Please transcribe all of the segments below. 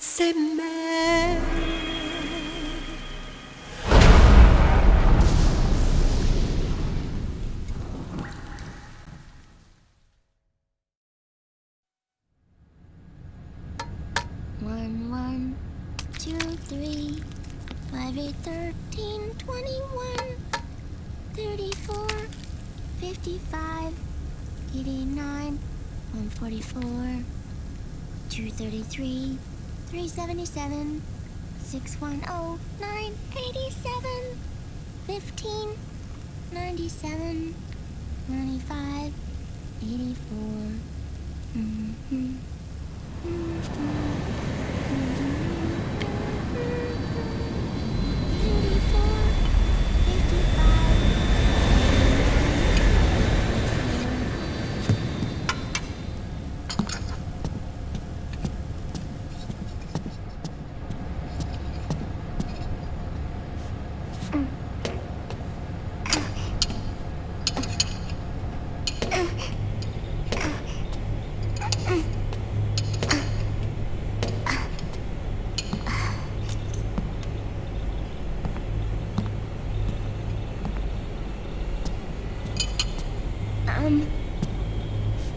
c'est mer. One, one, two, three, 5, 8, 13, 21, 34, 55, 89, 144, 233, 377, 610, 987, 15, 97, 95, 84. Mm-hmm.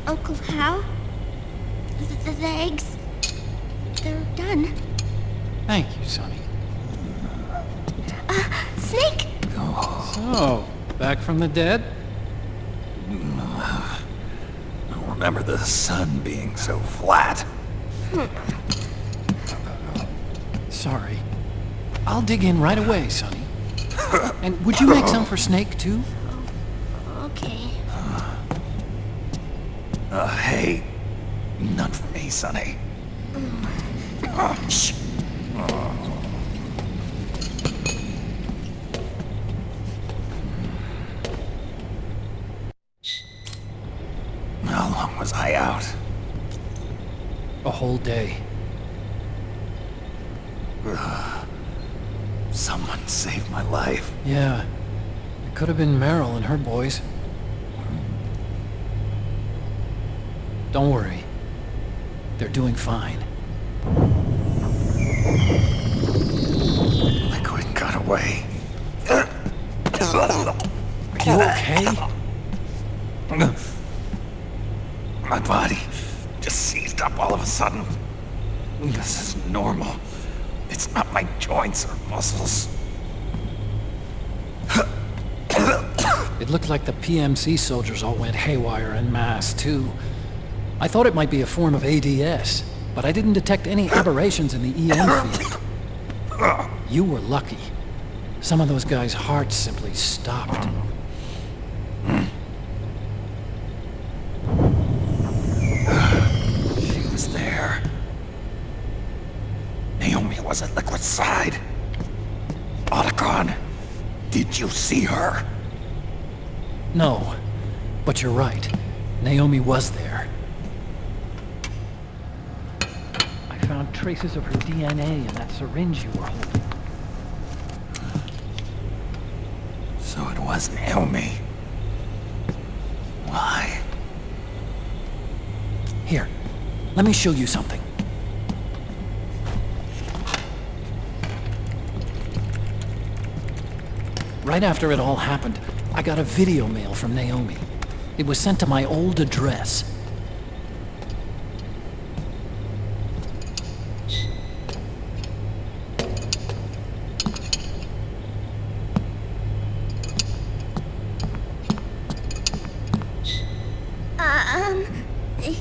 Uncle Hal? The eggs, they're done. Thank you, Sonny. Snake! So, back from the dead? I don't remember the sun being so flat. Sorry. I'll dig in right away, Sonny. And would you make some for Snake, too? Okay. Hey, none for me, Sonny. Shh. How long was I out? A whole day. Someone saved my life. Yeah. It could have been Meryl and her boys. Don't worry. They're doing fine. Liquid got away. Are you okay? My body just seized up all of a sudden. This is normal. It's not my joints or muscles. It looked like the PMC soldiers all went haywire en masse, too. I thought it might be a form of ADS, but I didn't detect any aberrations in the EM field. You were lucky. Some of those guys' hearts simply stopped. She was there. Naomi was at Liquid's side. Otacon, did you see her? No, but you're right. Naomi was there. I found traces of her DNA in that syringe you were holding. So it was Naomi. Why? Here, let me show you something. Right after it all happened, I got a video mail from Naomi. It was sent to my old address.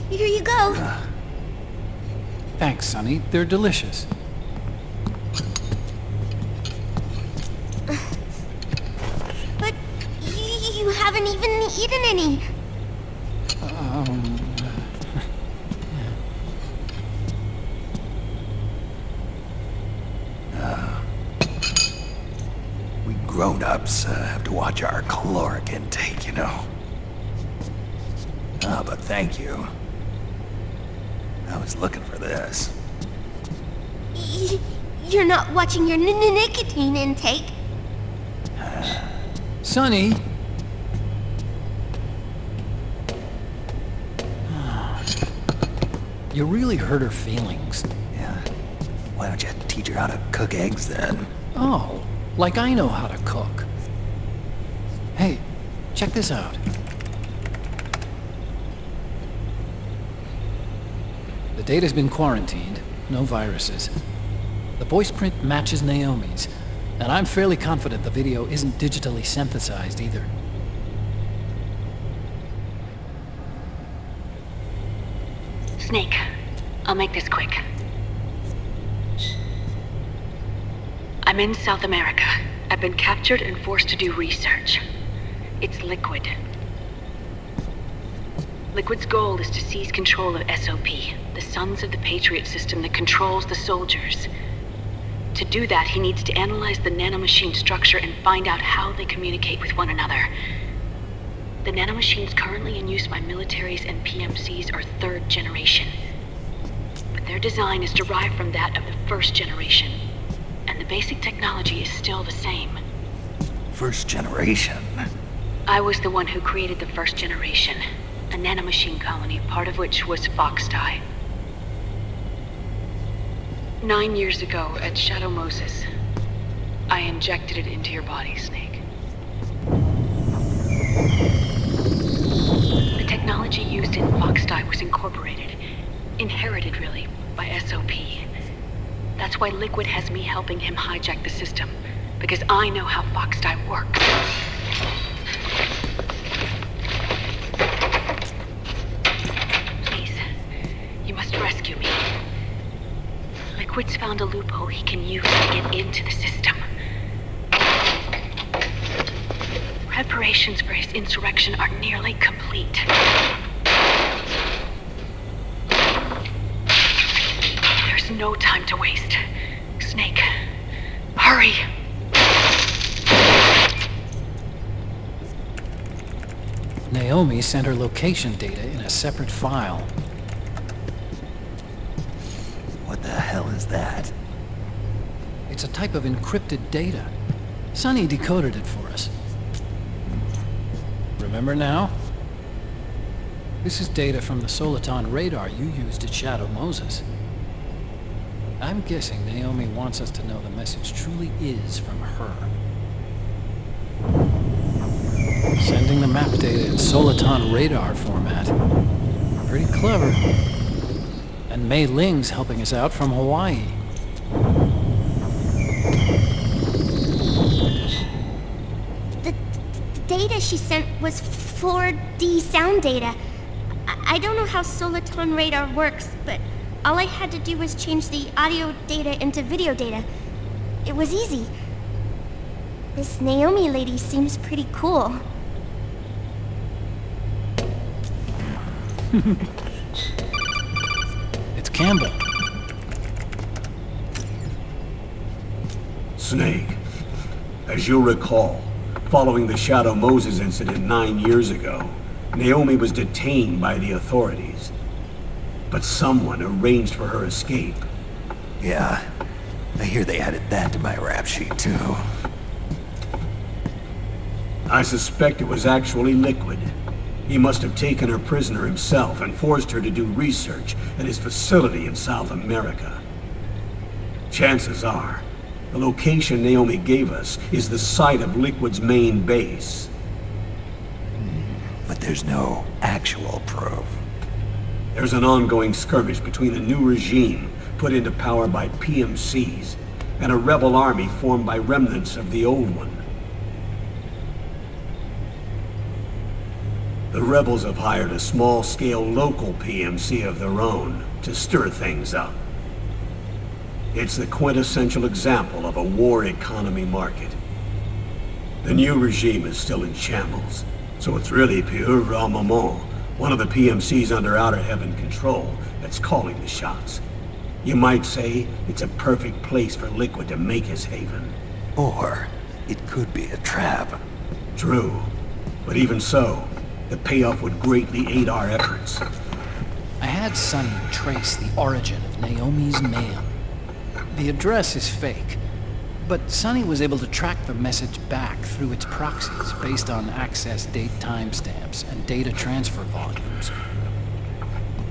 Here you go. Thanks, Sonny. They're delicious. But you haven't even eaten any. We grown-ups have to watch our caloric intake, you know. But thank you. I was looking for this. You're not watching your nicotine intake. Sonny! You really hurt her feelings. Yeah. Why don't you teach her how to cook eggs then? Oh, like I know how to cook. Hey, check this out. The data's been quarantined, no viruses. The voice print matches Naomi's, and I'm fairly confident the video isn't digitally synthesized either. Snake, I'll make this quick. I'm in South America. I've been captured and forced to do research. It's Liquid. Liquid's goal is to seize control of SOP, the Sons of the Patriot system that controls the soldiers. To do that, he needs to analyze the nanomachine structure and find out how they communicate with one another. The nanomachines currently in use by militaries and PMCs are third generation. But their design is derived from that of the first generation. And the basic technology is still the same. First generation? I was the one who created the first generation. A nanomachine colony, part of which was Foxdie. 9 years ago, at Shadow Moses, I injected it into your body, Snake. The technology used in Foxdie was incorporated, inherited really, by SOP. That's why Liquid has me helping him hijack the system, because I know how Foxdie works. Please, you must rescue me. Liquid's found a loophole he can use to get into the system. Preparations for his insurrection are nearly complete. There's no time to waste. Snake, hurry! Naomi sent her location data in a separate file. What the hell is that? It's a type of encrypted data. Sonny decoded it for us. Remember now? This is data from the Soliton radar you used at Shadow Moses. I'm guessing Naomi wants us to know the message truly is from her. Sending the map data in Soliton radar format. Pretty clever. And Mei Ling's helping us out from Hawaii. The data she sent was 4D sound data. I don't know how Soliton radar works, but all I had to do was change the audio data into video data. It was easy. This Naomi lady seems pretty cool. It's Campbell. Snake, as you'll recall, following the Shadow Moses incident 9 years ago, Naomi was detained by the authorities. But someone arranged for her escape. Yeah, I hear they added that to my rap sheet too. I suspect it was actually Liquid. He must have taken her prisoner himself and forced her to do research at his facility in South America. Chances are, the location Naomi gave us is the site of Liquid's main base. But there's no actual proof. There's an ongoing skirmish between a new regime put into power by PMCs and a rebel army formed by remnants of the old one. The rebels have hired a small-scale local PMC of their own to stir things up. It's the quintessential example of a war economy market. The new regime is still in shambles, so it's really Pure Moment, one of the PMCs under Outer Heaven control, that's calling the shots. You might say it's a perfect place for Liquid to make his haven. Or it could be a trap. True, but even so, the payoff would greatly aid our efforts. I had Sonny trace the origin of Naomi's mail. The address is fake, but Sonny was able to track the message back through its proxies based on access date timestamps and data transfer volumes.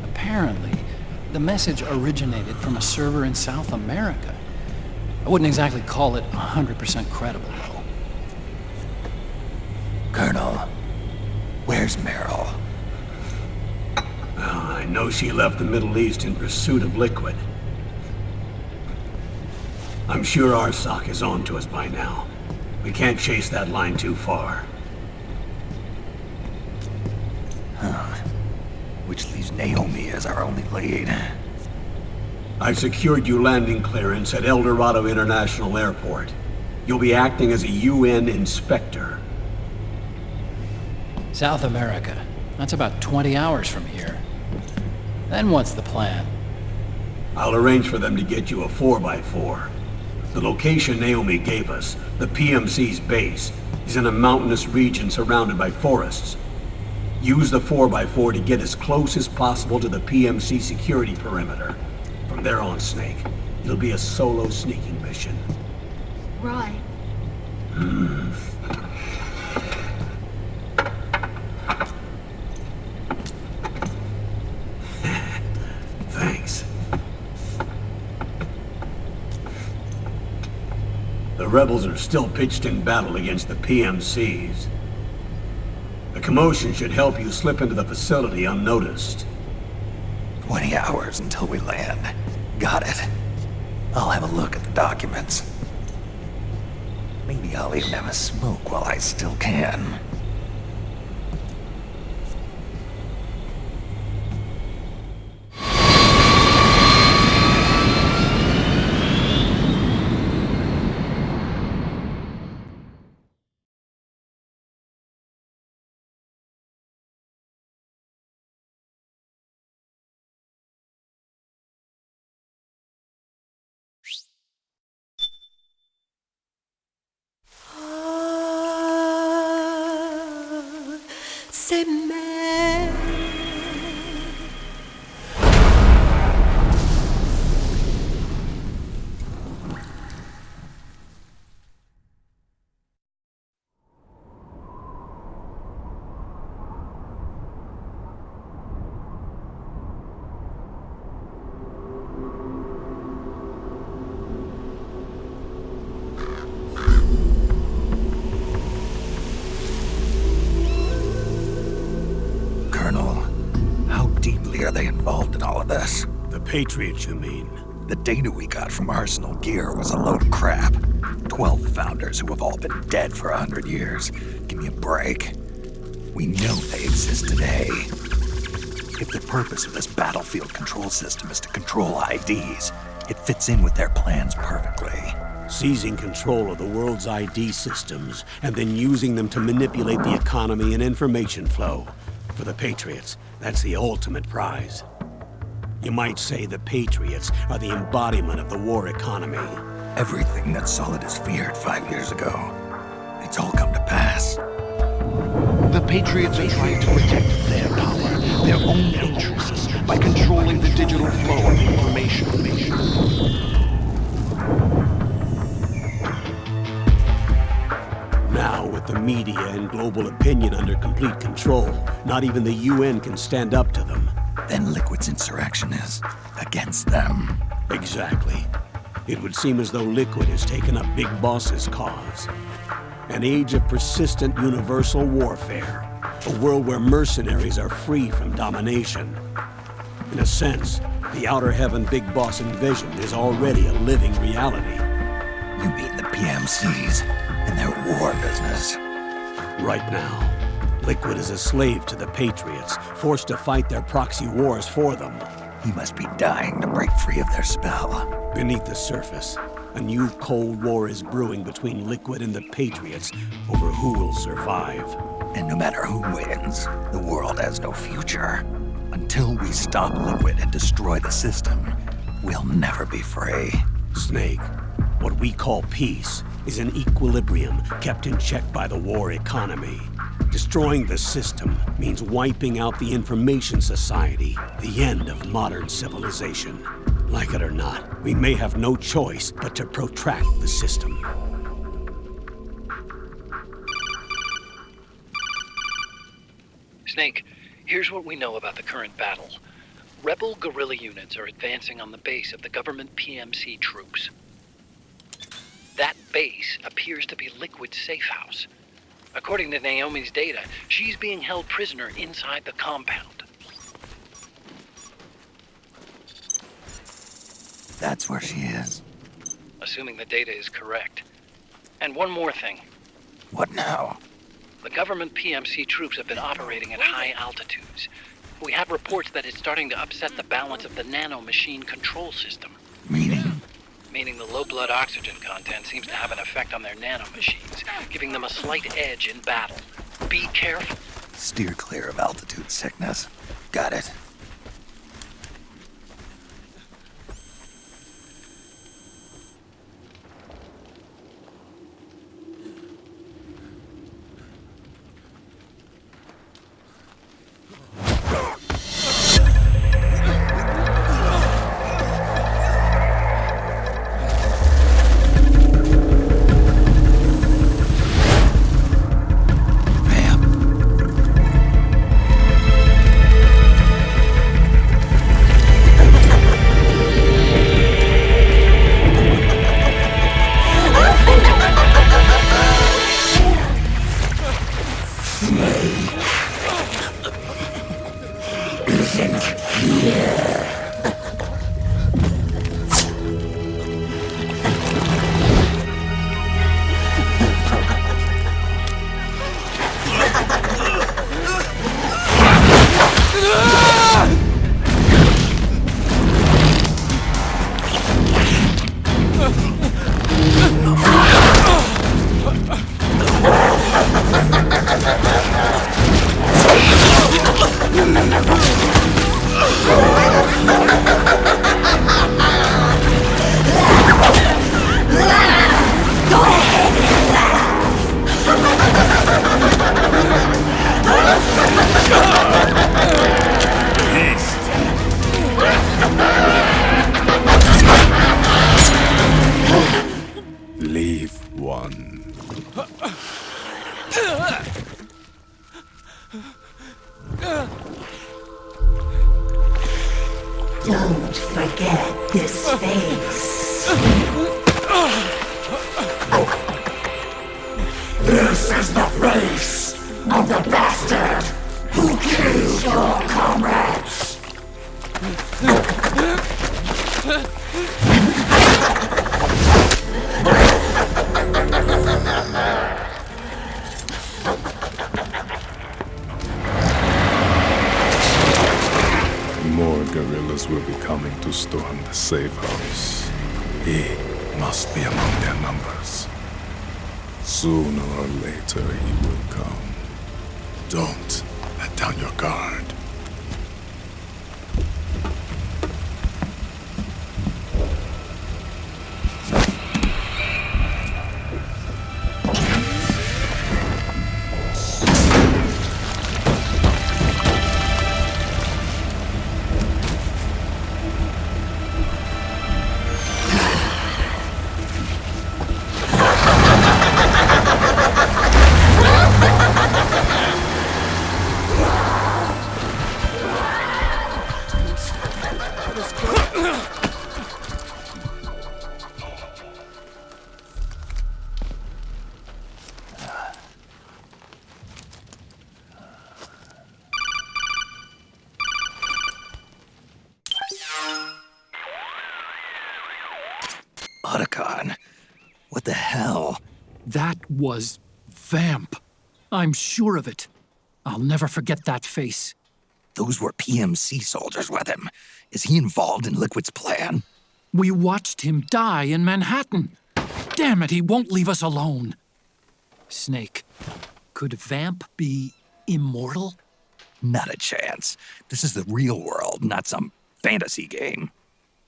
Apparently, the message originated from a server in South America. I wouldn't exactly call it 100% credible, though. Colonel, where's Meryl? I know she left the Middle East in pursuit of liquid. I'm sure RSOC is on to us by now. We can't chase that line too far. Which leaves Naomi as our only lead. I've secured you landing clearance at El Dorado International Airport. You'll be acting as a UN inspector. South America. That's about 20 hours from here. Then what's the plan? I'll arrange for them to get you a 4x4. The location Naomi gave us, the PMC's base, is in a mountainous region surrounded by forests. Use the 4x4 to get as close as possible to the PMC security perimeter. From there on, Snake, it'll be a solo sneaking mission. Right. Thanks. The rebels are still pitched in battle against the PMCs. The commotion should help you slip into the facility unnoticed. 20 hours until we land. Got it. I'll have a look at the documents. Maybe I'll even have a smoke while I still can. C'est mer. Are they involved in all of this? The Patriots, you mean? The data we got from Arsenal Gear was a load of crap. 12 founders who have all been dead for 100 years. Give me a break. We know they exist today. If the purpose of this battlefield control system is to control IDs, it fits in with their plans perfectly. Seizing control of the world's ID systems and then using them to manipulate the economy and information flow. For the Patriots, that's the ultimate prize. You might say the Patriots are the embodiment of the war economy. Everything that Solidus feared 5 years ago, it's all come to pass. The Patriots are trying to protect their power, their own interests, by controlling the digital flow of information. Now, with the media and global opinion under complete control, not even the UN can stand up to them. Then Liquid's insurrection is against them. Exactly. It would seem as though Liquid has taken up Big Boss's cause. An age of persistent universal warfare. A world where mercenaries are free from domination. In a sense, the Outer Heaven Big Boss invasion is already a living reality. You mean the PMCs and their war business? Right now, Liquid is a slave to the Patriots, forced to fight their proxy wars for them. He must be dying to break free of their spell. Beneath the surface, a new Cold War is brewing between Liquid and the Patriots over who will survive. And no matter who wins, the world has no future. Until we stop Liquid and destroy the system, we'll never be free. Snake, what we call peace is an equilibrium kept in check by the war economy. Destroying the system means wiping out the information society, the end of modern civilization. Like it or not, we may have no choice but to protract the system. Snake, here's what we know about the current battle. Rebel guerrilla units are advancing on the base of the government PMC troops. That base appears to be Liquid's safe house. According to Naomi's data, she's being held prisoner inside the compound. That's where she is. Assuming the data is correct. And one more thing. What now? The government PMC troops have been operating at high altitudes. We have reports that it's starting to upset the balance of the nanomachine control system. Meaning? Meaning the low blood oxygen content seems to have an effect on their nanomachines, giving them a slight edge in battle. Be careful. Steer clear of altitude sickness. Got it. Leave one. Don't forget this face. This is the face of the bastard who killed your comrades. More guerrillas will be coming to storm the safe house. He must be among their numbers. Sooner or later he will come. Don't let down your guard. Otacon, what the hell? That was Vamp. I'm sure of it. I'll never forget that face. Those were PMC soldiers with him. Is he involved in Liquid's plan? We watched him die in Manhattan. Damn it, he won't leave us alone. Snake, could Vamp be immortal? Not a chance. This is the real world, not some fantasy game.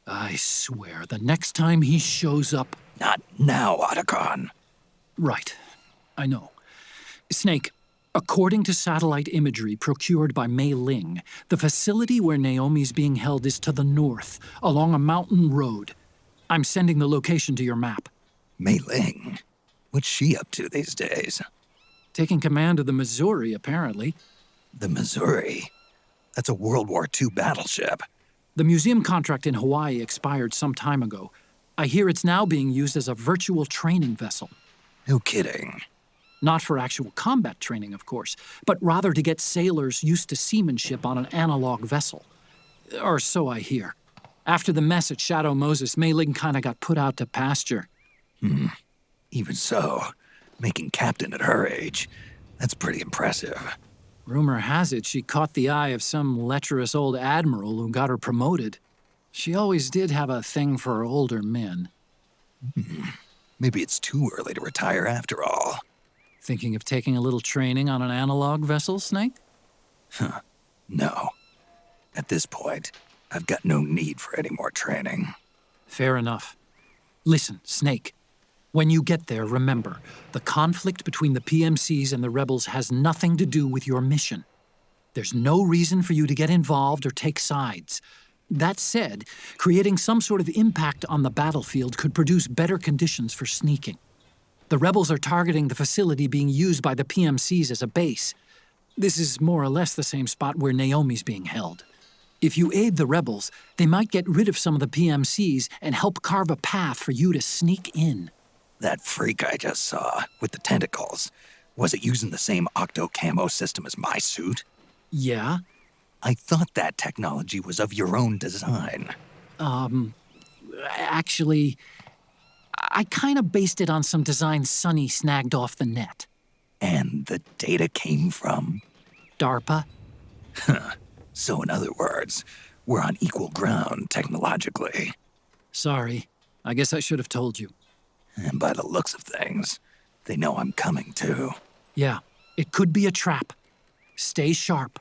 I swear, the next time he shows up... Not now, Otacon. Right. I know. Snake, according to satellite imagery procured by Mei Ling, the facility where Naomi's being held is to the north, along a mountain road. I'm sending the location to your map. Mei Ling? What's she up to these days? Taking command of the Missouri, apparently. The Missouri? That's a World War II battleship. The museum contract in Hawaii expired some time ago. I hear it's now being used as a virtual training vessel. No kidding. Not for actual combat training, of course, but rather to get sailors used to seamanship on an analog vessel. Or so I hear. After the mess at Shadow Moses, Mei Ling kinda got put out to pasture. Even so, making captain at her age, that's pretty impressive. Rumor has it she caught the eye of some lecherous old admiral who got her promoted. She always did have a thing for older men. Maybe it's too early to retire after all. Thinking of taking a little training on an analog vessel, Snake? No. At this point, I've got no need for any more training. Fair enough. Listen, Snake. When you get there, remember, the conflict between the PMCs and the rebels has nothing to do with your mission. There's no reason for you to get involved or take sides. That said, creating some sort of impact on the battlefield could produce better conditions for sneaking. The rebels are targeting the facility being used by the PMCs as a base. This is more or less the same spot where Naomi's being held. If you aid the rebels, they might get rid of some of the PMCs and help carve a path for you to sneak in. That freak I just saw, with the tentacles, was it using the same octo-camo system as my suit? Yeah? I thought that technology was of your own design. Actually, I kinda based it on some designs Sonny snagged off the net. And the data came from? DARPA? So in other words, we're on equal ground technologically. Sorry. I guess I should have told you. And by the looks of things, they know I'm coming too. Yeah, it could be a trap. Stay sharp.